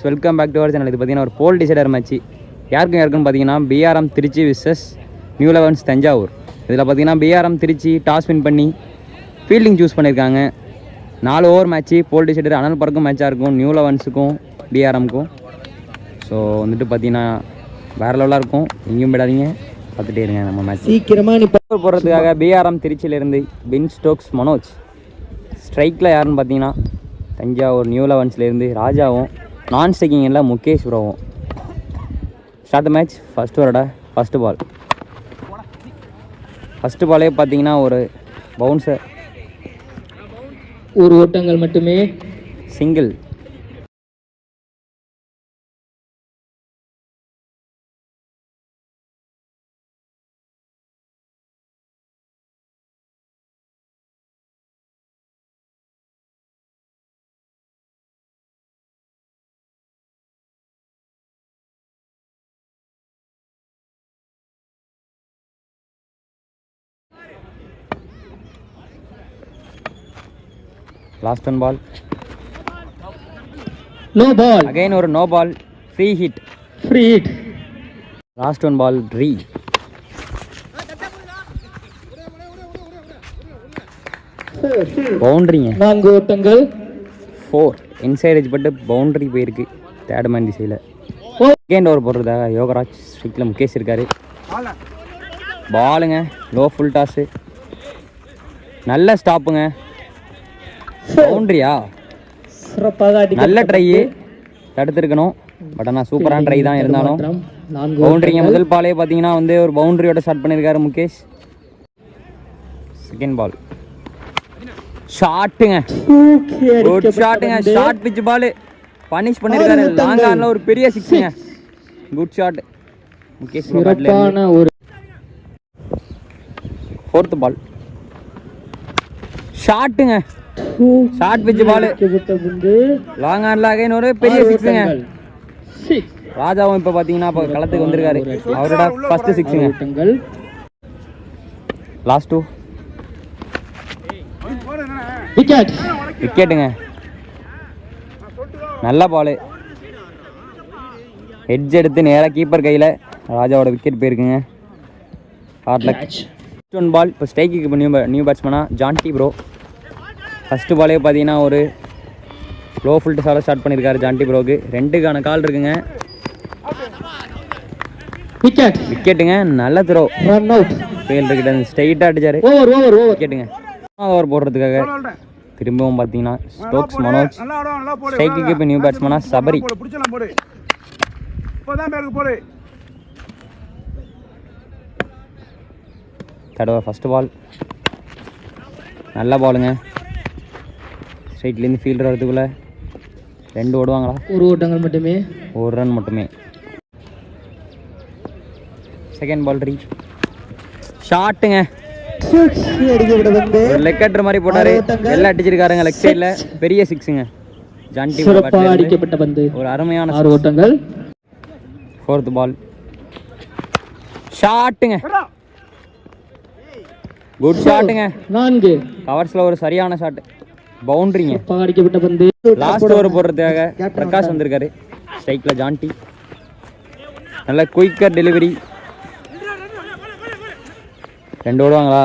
Welcome back to our channel. இது பார்த்தீங்கன்னா ஒரு போல் டிசைடர் மேட்ச். யாருக்குன்னு பார்த்தீங்கன்னா BRM Trichy versus new elevens Thanjavur. இதில் பார்த்தீங்கன்னா பிஆர்எம் திருச்சி டாஸ் வின் பண்ணி ஃபீல்டிங் சூஸ் பண்ணியிருக்காங்க. 4 ஓவர் மேட்ச்சு. போல் டிசைடர் அனல் பறக்கும் மேட்சாக இருக்கும் நியூ லெவன்ஸுக்கும் பிஆர்எம்க்கும். ஸோ வந்துட்டு பார்த்தீங்கன்னா வேறு லெவலாக இருக்கும். எங்கேயும் விடாதீங்க, பார்த்துட்டே இருங்க நம்ம மேட்ச். சீக்கிரமாக நீ போடுறதுக்காக பிஆர்எம் திருச்சியிலேருந்து பின் ஸ்டோக்ஸ் மனோஜ். ஸ்ட்ரைக்கில் யாருன்னு பார்த்தீங்கன்னா தஞ்சாவூர் நியூ லெவன்ஸ்லேருந்து ராஜாவும், நான் ஸ்ட்ரைக்கிங்கில் முகேஷ் ப்ரோவும். Start the match. ஃபஸ்ட் ஓவரோட ஃபஸ்ட்டு பால். ஃபஸ்ட்டு பாலே பார்த்தீங்கன்னா ஒரு பவுன்சர், ஒரு ஓட்டங்கள் மட்டுமே, single. Last one ball, no ball. Again ஒரு no ball, free hit. Last one ball, ரீ. பவுண்டரிங்க, 4 ஓட்டங்கள், 4. இன்சைட் எஜ் பட்டு பவுண்டரி போயிருக்கு தேர்ட் மேன் திசையில். செகண்ட் ஓவர் போடுறதாக யோகராஜ். ஸ்ட்ரைக்கில் முகேஷ் இருக்காரு. பாலுங்க லோ ஃபுல் டாஸு, நல்ல ஸ்டாப்புங்க. பவுண்டரியா? சிறப்பாக நல்ல ட்ரை, தடுத்துருக்கணும். பட் ஆனால் சூப்பரான ட்ரை தான் இருந்தாலும் பவுண்டரிங்க. முதல் பாலே பார்த்தீங்கன்னா வந்து ஒரு பவுண்டரியோட ஸ்டார்ட் பண்ணியிருக்காரு முகேஷ். செகண்ட் பால் ஷாட்டுங்க, குட் ஷாட்டுங்க. ஷார்ட் பிட்ச் பால் பனிஷ் பண்ணியிருக்காரு. லாங் ஆனில் ஒரு பெரிய சிக்ஸுங்க. Good shot Mukesh. ஒரு ஃபோர்த் பால் ஷாட்டுங்க, ஷார்ட் பிட்ச் பால் லாங் ஆன்ல அகைன் ஒரு பெரிய சிக்ஸுங்க. ராஜாவும் இப்போ பார்த்தீங்கன்னா இப்போ களத்துக்கு வந்திருக்காரு. அவரோட ஃபர்ஸ்ட் சிக்ஸுங்க. லாஸ்ட் 2 விக்கெட்டுங்க. நல்ல பால், ஹெட்ஜ் எடுத்து நேராக கீப்பர் கையில். ராஜாவோட விக்கெட் போயிருக்குங்க. Hard luck. First one ball. இப்போ ஸ்ட்ரைக்கு நியூ பேட்ஸ்மேனாக ஜான்டி ப்ரோ. ஃபஸ்ட்டு பாலே பார்த்தீங்கன்னா ஒரு லோ ஃபுல் டாஸால் ஸ்டார்ட் பண்ணியிருக்காரு ஜான்டி ப்ரோக்கு. 2க்கான கால் இருக்குங்க. விக்கெட்டுங்க. நல்ல த்ரோ, ஃபீல்டர் கிட்ட ஸ்ட்ரைட்டாக அடிச்சாரு. விக்கெட்டுங்க. ஓவர் போடுறதுக்காக திரும்பவும் பார்த்தீங்கன்னா ஸ்டோக்ஸ் மனோஜ். ஸ்ட்ரைக்கு இப்போ நியூ பேட்ஸ்மேனா சபரி. தடவை ஃபஸ்ட்டு பால் நல்ல பாலுங்க. ஸ்ட்ரைட்லேருந்து ஃபீல்டர் வரதுக்குள்ளே 2 ஓடுவாங்களா? 1 ஓட்டங்கள் மட்டுமே, 1 ரன் மட்டுமே. செகண்ட் பால் ரீ. ஷாட்டுங்க, ஒரு லெக் கட்டர் மாதிரி போட்டாரு. எல்லாம் அடிச்சிருக்காருங்க லெக் சைடில். பெரிய சிக்ஸுங்க. ஜான்டி அடிக்கப்பட்ட பந்து. ஒரு அருமையான 6 ஓட்டங்கள். ஃபோர்த் பால் ஷாட்டுங்க, குட் ஷாட்டுங்க. 4 கவர்ஸில் ஒரு சரியான ஷாட். பவுண்டரிங்க. அடிக்கப்பட்ட பந்து. லாஸ்ட் ஓவர் போடுறதுக்காக பிரகாஷ் வந்திருக்காரு. ஸ்ட்ரைக்கில் ஜான்டி. நல்ல குயிக்கர் டெலிவரி. 2 ஓடுவாங்களா?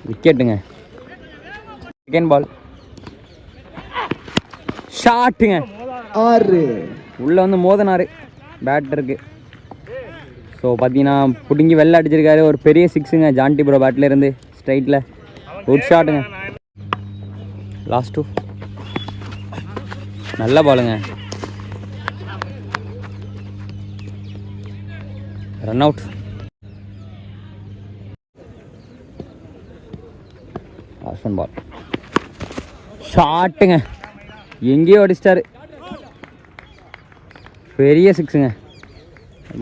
விக்கெட்டுங்க. செகண்ட் பால் ஷாட்டுங்க, 6. உள்ளே வந்து மோதனாரு பேட்டருக்கு. ஸோ பார்த்தீங்கன்னா பிடுங்கி வெளில அடிச்சிருக்காரு. ஒரு பெரிய சிக்ஸுங்க ஜான்டி ப்ரோ பேட்டில் இருந்து ஸ்ட்ரைட்டில். குட் ஷாட்டுங்க. லாஸ்ட் 2 நல்ல பாலுங்க. Run out. Last one ball ஷாட்டுங்க, எங்கேயோ அடிச்சிட்டாரு. பெரிய சிக்ஸுங்க.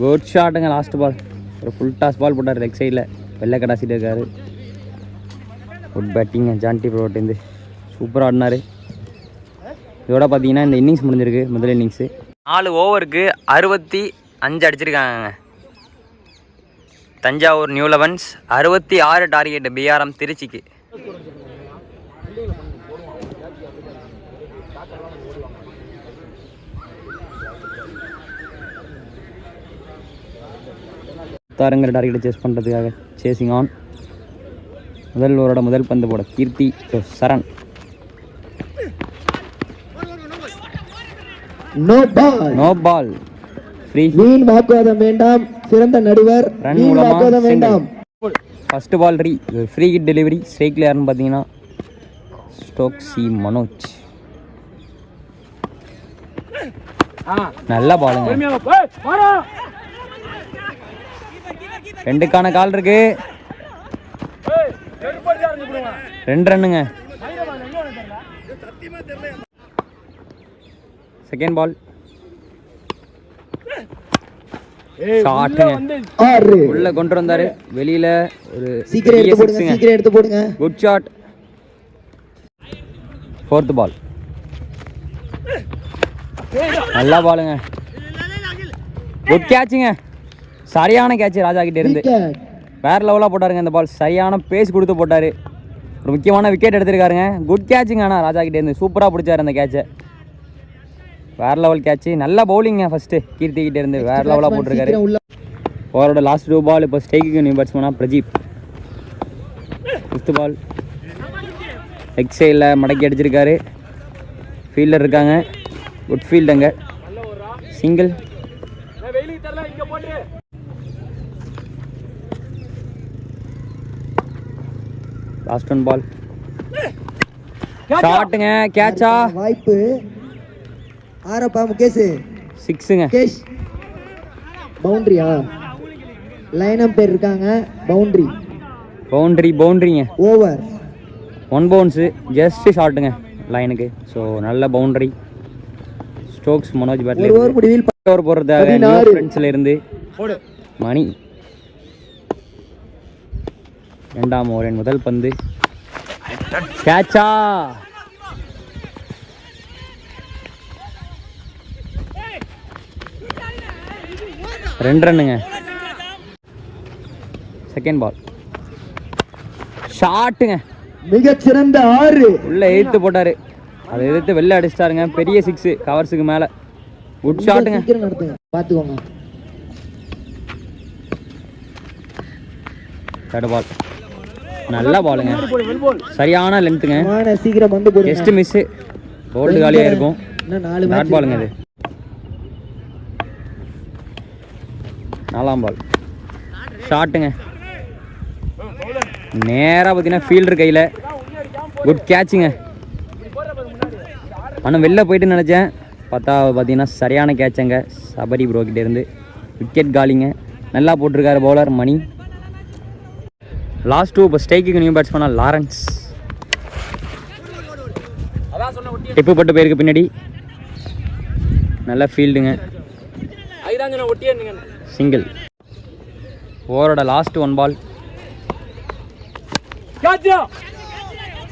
குட் ஷாட்டுங்க. லாஸ்ட் பால் ஒரு ஃபுல் டாஸ் பால் போட்டார் லெக் சைடில். வெள்ளை கடாசிட்டு இருக்காரு. குட் பேட்டிங்க ஜான்டி ப்ரோட்டேருந்து. சூப்பராக ஆடினார். இதோட பார்த்தீங்கன்னா இந்த இன்னிங்ஸ் முடிஞ்சிருக்கு. முதல் இன்னிங்ஸு 4 ஓவருக்கு 65 அடிச்சிருக்காங்க Thanjavur new elevens. 66 target PRM திருச்சிக்கு. தாரங்கிற டார்கெட்டை சேஸ் பண்ணுறதுக்காக சேசிங் ஆன். முதல் ஓவரோட முதல் பந்து போட கீர்த்தி சரண். No ball. ஃப்ரீ. வீண் வாக்குவாதம் வேண்டாம். சிறந்த நடுவர். ரன் வீண் மூலமா வாக்குவாதம் வேண்டாம். First ball free hit delivery. ஸ்ட்ரைக்கில் யாருன்னு பார்த்தீங்கன்னா ஸ்டோக்ஸ் மனோஜ். நல்ல பாலுங்க. 2க்கான கால் இருக்கு. 2 ரன்னுங்க. செகண்ட் பால் உள்ள கொண்டு வந்தாரு. வெளியில ஒரு சீக்கிரம் எடுத்து போடுங்க. Good shot. ஃபோர்த் பால் நல்லா பாலுங்க. குட் கேட்சுங்க. சரியான கேட்ச் ராஜா கிட்ட இருந்து. வேற லெவலாக போட்டாருங்க இந்த பால். சரியான பேஸ் கொடுத்து போட்டாரு. ஒரு முக்கியமான விக்கெட் எடுத்திருக்காருங்க. குட் கேட்சுங்க. ஆனால் ராஜா கிட்ட இருந்து சூப்பராக பிடிச்சாரு அந்த கேட்சை. வேற லெவல் கேட்ச். நல்ல பவுலிங்க ஃபர்ஸ்ட் கீர்த்தி கிட்ட இருந்து. வேற லெவலாக போட்டிருக்காரு. ஓவரோட லாஸ்ட் 2 பால் இப்போ ஸ்ட்ரைக்கு நியூ பேட்ஸ்மேனா பிரதீப். 5th பால் லெக் சைடில் மடக்கி அடிச்சிருக்காரு. ஃபீல்டர் இருக்காங்க. குட் ஃபீல்டுங்க. சிங்கிள். லாஸ்ட் 1 பால் ஷாட்டுங்க. கேட்சா வாய்ப்பு. ஆரப்பா முகேஷ். 6ங்க. முகேஷ் பவுண்டரியா? லைன் அம்பையர் இருக்காங்க. பவுண்டரிங்க. ஓவர். 1 பவுன்ஸு. ஜஸ்ட் ஷாட்டுங்க லைனுக்கு. ஸோ நல்ல boundary. Stokes Manoj battle over முடிவில் ஓவர் போடுறதாக ஃப்ரெண்ட்ஸில் இருந்து மணி. 2ஆம் ஓவரின் முதல் பந்து கேட்சா. ரெண்டு ரன்னுங்க. செகண்ட் பால் ஷாட்டுங்க. மிகச்சிறந்த 6. உள்ள எதிர்த்து போட்டாரு. அதை எதிர்த்து வெளில அடிச்சிட்டாருங்க. பெரிய 6 கவர்ஸுக்கு மேல. குட் ஷாட்டுங்க. பாத்துக்கோங்க. தேர்ட் பால் நல்ல பாலுங்க. சரியான லென்த்துங்க. சீக்கிரம் வந்து போடுங்க. Just miss. போல்டு காலியா இருக்கும். டாட் பாலுங்க இது. 4ஆம் பால் ஷாட்டுங்க. நேராக பார்த்தீங்கன்னா ஃபீல்டர் கையில். குட் கேட்சுங்க. ஆனால் வெளில போயிட்டு நினச்சேன். பார்த்தா பார்த்தீங்கன்னா சரியான கேட்சுங்க சபரி ப்ரோ கிட்டே இருந்து. விக்கெட் காலிங்க. நல்லா போட்டிருக்காரு பவுலர் மணி. லாஸ்ட் 2 இப்போ ஸ்ட்ரைக்கு நியூ பேட்ஸ்மேனா லாரன்ஸ். டிப்பு பட்டு போயிருக்கு பின்னாடி. நல்ல ஃபீல்டுங்க. சிங்கிள். ஓவரோட லாஸ்ட் 1 பால்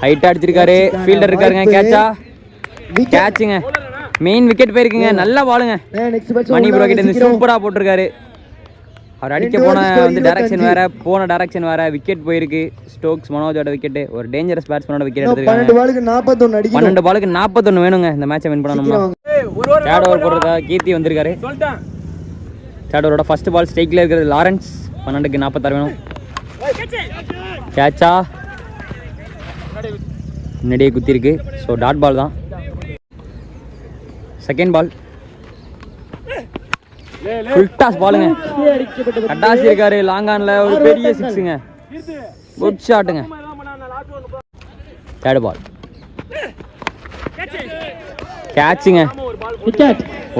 ஹைட்டா அடிச்சிருக்காரு. ஃபீல்டர் இருக்காருங்க. கேட்சா. கேட்சுங்க. மெயின் விக்கெட் போயிருக்குங்க. நல்ல பாலுங்க. மணி ப்ரோ கிட்ட இருந்து சூப்பரா போட்டிருக்காரு. அவர் அடிக்க போன வந்து டைரக்ஷன் வேற, போன டைரக்ஷன் வேற. விக்கெட் போயிருக்கு. ஸ்டோக்ஸ் மனோஜோட விக்கெட். ஒரு டேஞ்சரஸ் பேட்ஸ்மேனோட விக்கெட் எடுத்திருக்காங்க. 12 பாலுக்கு 41 வேணுங்க இந்த மேட்சை வின் பண்ணணும்னா. தேர்ட் ஓவர் போடுறதா கீர்த்தி வந்திருக்காரு. தேர்ட் ஓவரோட ஃபர்ஸ்ட் பால் ஸ்ட்ரைக்கில் இருக்கிறது லாரன்ஸ். 12க்கு 46 வேணும். கேட்சா. முன்னாடியே குத்திருக்கு. ஸோ டாட் பால் தான். செகண்ட் பால் ஃபுல் டாஸ் பாலுங்க. கட்டாசி இருக்காரு. லாங் ஆன்ல ஒரு பெரிய 6ங்க. குட் ஷாட்டுங்க. தேர்ட் பால் கேட்சுங்க.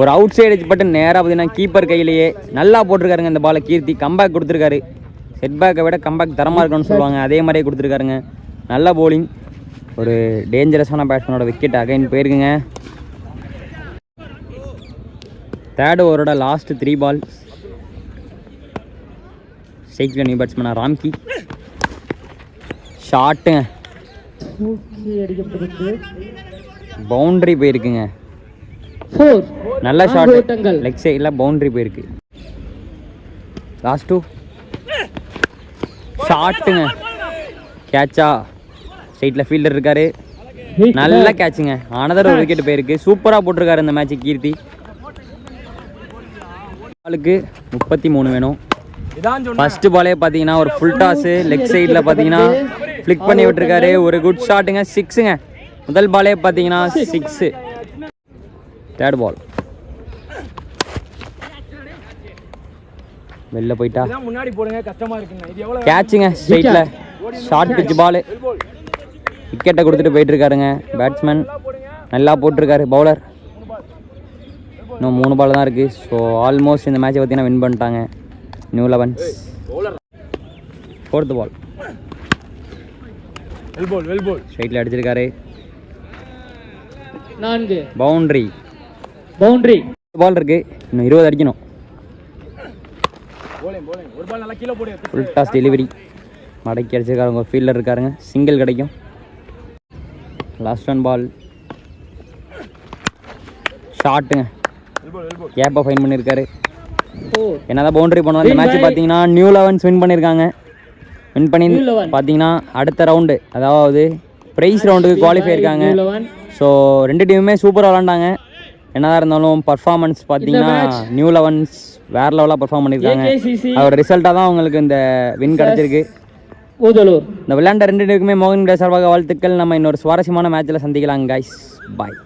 ஒரு அவுட் சைடு பட்டு நேராக பார்த்தீங்கன்னா கீப்பர் கையிலேயே நல்லா போட்டிருக்காருங்க இந்த பாலை கீர்த்தி. கம்பேக் கொடுத்துருக்காரு. செட் பேக்கை விட கம்பேக் தரமாக இருக்கணும்னு சொல்லுவாங்க. அதே மாதிரியே கொடுத்துருக்காருங்க. நல்ல போலிங். ஒரு டேஞ்சரஸான பேட்ஸ்மேனோட விக்கெட் அகைன் போயிருக்குங்க. தேர்ட் ஓவரோட லாஸ்ட் 3 பால் ஸ்ட்ரைக்கில் நியூ பேட்ஸ்மேனா ராம்கி. ஷாட்டுங்க. பவுண்டரி போயிருக்குங்க. நல்ல ஷாட். லெக் சைடில் பவுண்டரி போயிருக்கு. லாஸ்ட் 2 ஷாட்டுங்க. கேட்சா. ஸ்ட்ரைட்டில் ஃபீல்டர் இருக்காரு. நல்ல கேட்சுங்க. ஆனதர் ஒரு விக்கெட் போயிருக்கு. சூப்பராக போட்டிருக்காரு இந்த மேட்ச் கீர்த்தி. பாலுக்கு 33 வேணும். ஃபர்ஸ்ட் பாலே பார்த்தீங்கன்னா ஒரு ஃபுல் டாஸு லெக் சைடில் பார்த்தீங்கன்னா ஃப்ளிக் பண்ணி விட்டுருக்காரு. ஒரு குட் ஷாட்டுங்க, சிக்ஸுங்க. முதல் பாலே பார்த்தீங்கன்னா 6. தேர்ட் பால் வெளில போயிட்டா கேட்சுங்க. ஸ்ட்ரைட்டில் ஷார்ட் பிச் பால். விக்கெட்டை கொடுத்துட்டு போயிட்டு இருக்காருங்க பேட்ஸ்மேன். நல்லா போட்டிருக்காரு பவுலர். இன்னும் 3 பால் தான் இருக்குது. ஸோ ஆல்மோஸ்ட் இந்த மேட்சை பார்த்தீங்கன்னா வின் பண்ணிட்டாங்க நியூ லெவன்ஸ். ஃபோர்த் பால் ஸ்ட்ரைட்டில் அடிச்சிருக்காரு. 4 பவுண்ட்ரி. பால் இருக்கு, இன்னும் 20 அடிக்கணும். ஃபுல் டாஸ் டெலிவரி மடக்கி அடிச்சிருக்காரு. உங்கள் ஃபீல்டர் இருக்காருங்க, சிங்கிள் கிடைக்கும். லாஸ்ட் ஒன் பால் ஷாட்டுங்க. கேப்பை ஃபைன் பண்ணியிருக்காரு. என்னதான் பவுண்டரி பண்ணுவோம். இந்த மேட்ச் பார்த்தீங்கன்னா நியூ லெவன்ஸ் வின் பண்ணியிருக்காங்க. வின் பண்ணி பார்த்தீங்கன்னா அடுத்த ரவுண்டு, அதாவது ப்ரைஸ் ரவுண்டுக்கு குவாலிஃபை இருக்காங்க. ஸோ 2 டீமுமே சூப்பராக விளாண்டாங்க. என்னதான் இருந்தாலும் பர்ஃபார்மன்ஸ் பார்த்தீங்கன்னா நியூ லெவன்ஸ் வேறு லெவலாக பர்ஃபார்ம் பண்ணியிருக்காங்க. அவர் ரிசல்ட்டாக தான் அவங்களுக்கு இந்த வின் கிடச்சிருக்கு. இந்த விளையாண்ட 2 டீமுக்குமே மோகன் சார்பாக வாழ்த்துக்கள். நம்ம இன்னொரு சுவாரஸ்யமான மேட்ச்சில் சந்திக்கலாம் கைஸ். பாய்.